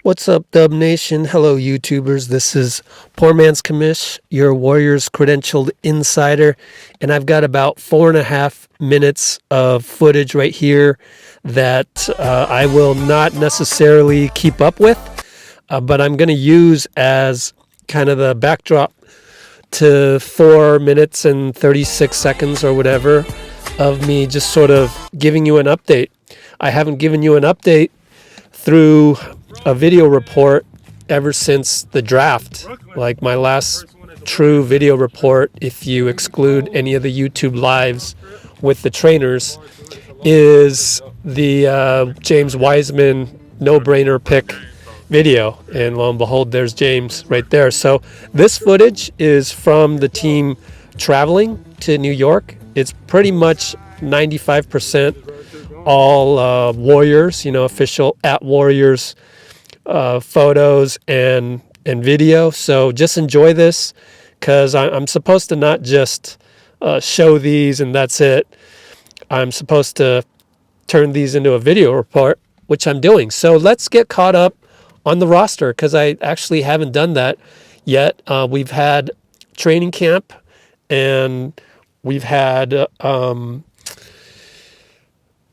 What's up, DubNation? Hello, YouTubers. This is Poor Man's Commish, your Warriors credentialed insider, and I've got about 4.5 minutes of footage right here that I will not necessarily keep up with, but I'm going to use as kind of the backdrop to 4 minutes and 36 seconds or whatever of me just sort of giving you an update. I haven't given you an update through a video report ever since the draft. Like my last true video report, if you exclude any of the YouTube lives with the trainers, is the James Wiseman no-brainer pick video. And lo and behold, there's James right there. So this footage is from the team traveling to New York. It's pretty much 95% all Warriors, official at Warriors photos and video. So just enjoy this, because I'm supposed to not just show these and that's it. I'm supposed to turn these into a video report, which I'm doing. So let's get caught up on the roster, because I actually haven't done that yet. We've had training camp, and we've had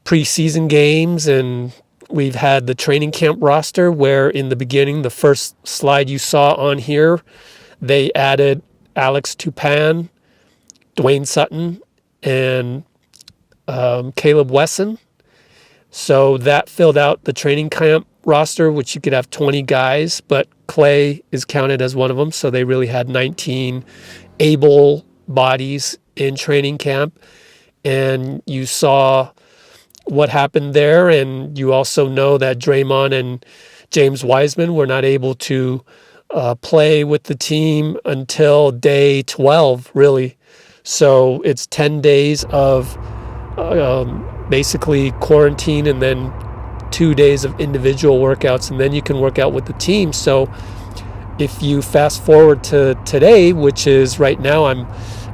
preseason games, and we've had the training camp roster, where in the beginning, the first slide you saw on here, they added Alex Tupan, Dwayne Sutton, and Caleb Wesson. So that filled out the training camp roster, which you could have 20 guys, but Clay is counted as one of them. So they really had 19 able bodies in training camp. And you saw what happened there, and you also know that Draymond and James Wiseman were not able to play with the team until day 12, really. So it's 10 days of basically quarantine, and then 2 days of individual workouts, and then you can work out with the team. So if you fast forward to today, which is right now, I'm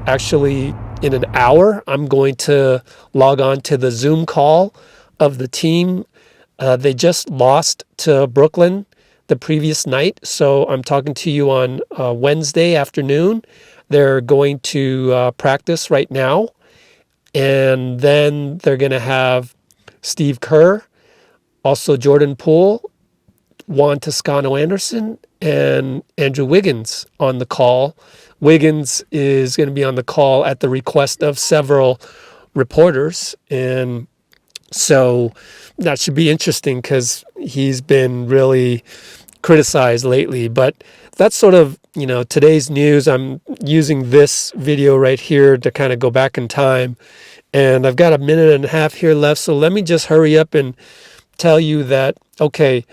actually in an hour, I'm going to log on to the Zoom call of the team. They just lost to Brooklyn the previous night, so I'm talking to you on Wednesday afternoon. They're going to practice right now, and then they're going to have Steve Kerr, also Jordan Poole, Juan Toscano-Anderson, and Andrew Wiggins on the call. Wiggins is going to be on the call at the request of several reporters. And so that should be interesting, because he's been really criticized lately. But that's sort of, today's news. I'm using this video right here to kind of go back in time. And I've got 1.5 minutes here left. So let me just hurry up and tell you that, okay,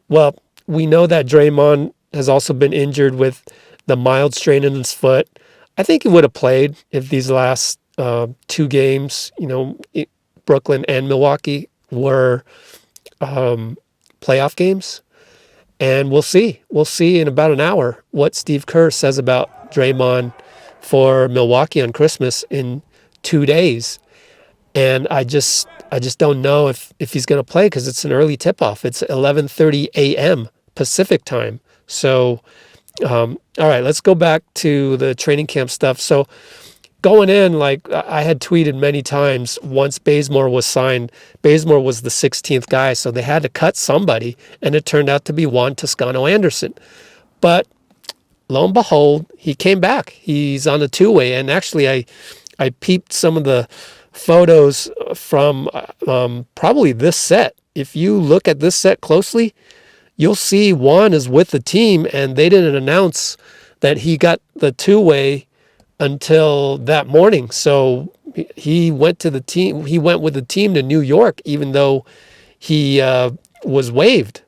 well, we know that Draymond has also been injured with the mild strain in his foot. I think he would have played if these last 2 games, Brooklyn and Milwaukee, were playoff games. And we'll see. We'll see in about an hour what Steve Kerr says about Draymond for Milwaukee on Christmas in 2 days. And I just don't know if he's going to play, because it's an early tip-off. It's 11:30 a.m. Pacific time. So, all right, let's go back to the training camp stuff. So going in, like I had tweeted many times, once Bazemore was signed, Bazemore was the 16th guy, so they had to cut somebody, and it turned out to be Juan Toscano-Anderson. But lo and behold, he came back. He's on a two-way, and actually I peeped some of the photos from probably this set. If you look at this set closely, you'll see Juan is with the team, and they didn't announce that he got the two-way until that morning. So he went to the team. He went with the team to New York, even though he was waived.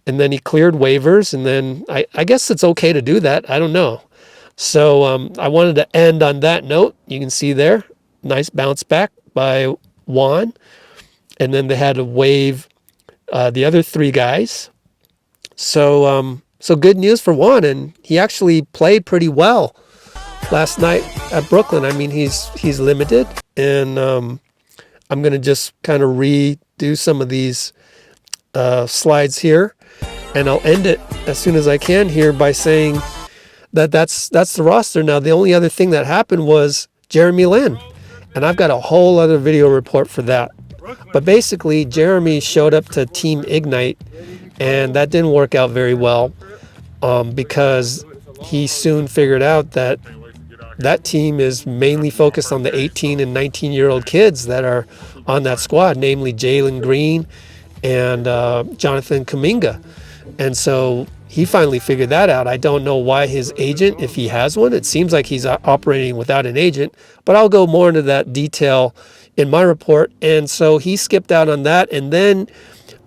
And then he cleared waivers, and then I guess it's okay to do that. I don't know. So I wanted to end on that note. You can see there, nice bounce back by Juan. And then they had to waive the other 3 guys. So good news for Juan, and he actually played pretty well last night at Brooklyn. I mean, he's limited, and I'm going to just kind of redo some of these slides here. And I'll end it as soon as I can here by saying that that's the roster. Now, the only other thing that happened was Jeremy Lin. And I've got a whole other video report for that. But basically, Jeremy showed up to Team Ignite, and that didn't work out very well because he soon figured out that that team is mainly focused on the 18 and 19-year-old kids that are on that squad, namely Jalen Green and Jonathan Kuminga. And so he finally figured that out. I don't know why his agent, if he has one, it seems like he's operating without an agent, but I'll go more into that detail in my report. And so he skipped out on that. And then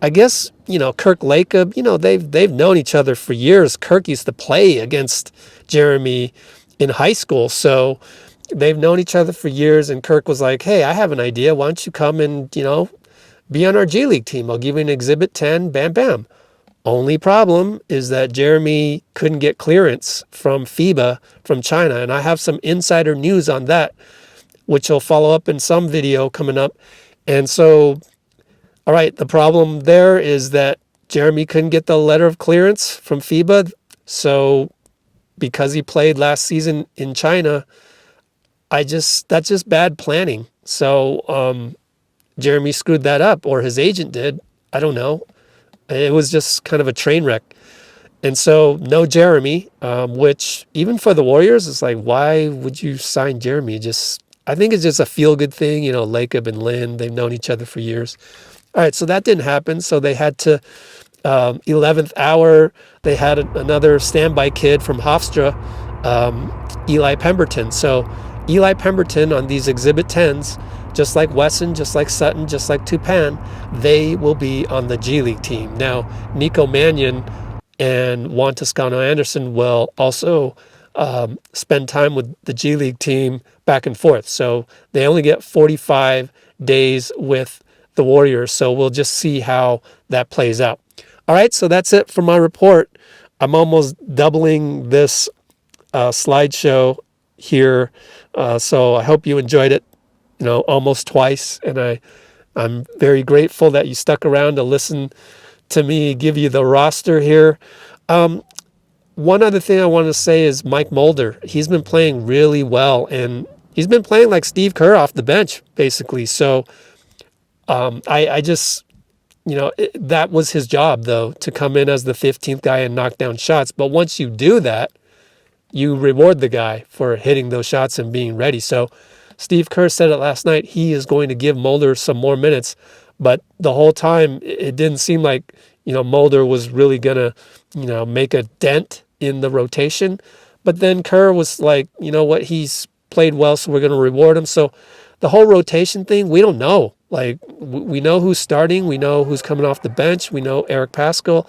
I guess, Kirk Lacob, they've known each other for years. Kirk used to play against Jeremy in high school. So they've known each other for years. And Kirk was like, hey, I have an idea. Why don't you come and, be on our G League team? I'll give you an Exhibit 10, bam, bam. Only problem is that Jeremy couldn't get clearance from FIBA from China. And I have some insider news on that, which will follow up in some video coming up. And so, all right, the problem there is that Jeremy couldn't get the letter of clearance from FIBA. So because he played last season in China, that's just bad planning. So Jeremy screwed that up, or his agent did. I don't know. It was just kind of a train wreck. And so no Jeremy, which even for the Warriors, it's like, why would you sign Jeremy? I think it's just a feel-good thing. Lacob and Lin, they've known each other for years. All right, so that didn't happen. So they had to, 11th hour, they had another standby kid from Hofstra, Eli Pemberton. So Eli Pemberton on these Exhibit 10s, just like Wesson, just like Sutton, just like Tupan, they will be on the G League team. Now, Nico Mannion and Juan Toscano Anderson will also spend time with the G League team back and forth. So they only get 45 days with the Warriors. So we'll just see how that plays out. All right, so that's it for my report. I'm almost doubling this slideshow here. So I hope you enjoyed it. Almost twice. And I'm very grateful that you stuck around to listen to me give you the roster here. One other thing I want to say is Mike Mulder. He's been playing really well, and he's been playing like Steve Kerr off the bench, basically. So I just, that was his job, though, to come in as the 15th guy and knock down shots. But once you do that, you reward the guy for hitting those shots and being ready. So Steve Kerr said it last night. He is going to give Mulder some more minutes, but the whole time it didn't seem like, Mulder was really going to, make a dent in the rotation. But then Kerr was like, you know what, he's played well, so we're going to reward him. So the whole rotation thing, we don't know. Like, we know who's starting. We know who's coming off the bench. We know Eric Paschall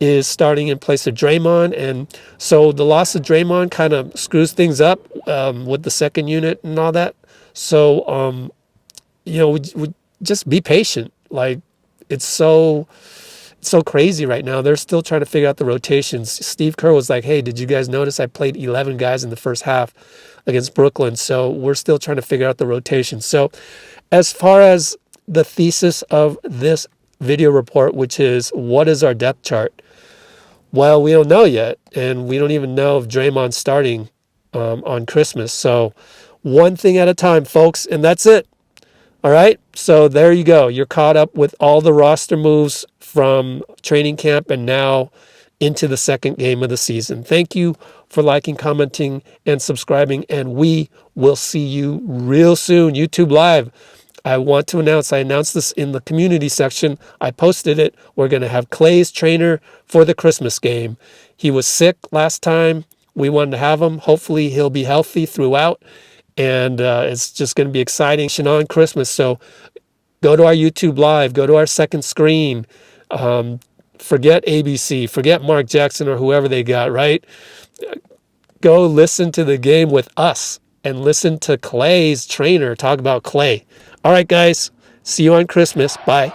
is starting in place of Draymond. And so the loss of Draymond kind of screws things up with the second unit and all that. So, we just be patient. Like, it's so crazy right now. They're still trying to figure out the rotations. Steve Kerr was like, hey, did you guys notice I played 11 guys in the first half against Brooklyn? So we're still trying to figure out the rotation. So as far as the thesis of this video report, which is what is our depth chart? Well, we don't know yet, and we don't even know if Draymond's starting on Christmas. So one thing at a time, folks, and that's it. All right, so there you go. You're caught up with all the roster moves from training camp and now into the second game of the season. Thank you for liking, commenting, and subscribing, and we will see you real soon. YouTube Live. I want to announce, I announced this in the community section. I posted it. We're going to have Clay's trainer for the Christmas game. He was sick last time. We wanted to have him. Hopefully he'll be healthy throughout. And it's just going to be exciting on Christmas. So go to our YouTube Live. Go to our second screen. Forget ABC. Forget Mark Jackson or whoever they got, right? Go listen to the game with us and listen to Clay's trainer talk about Clay. All right, guys. See you on Christmas. Bye.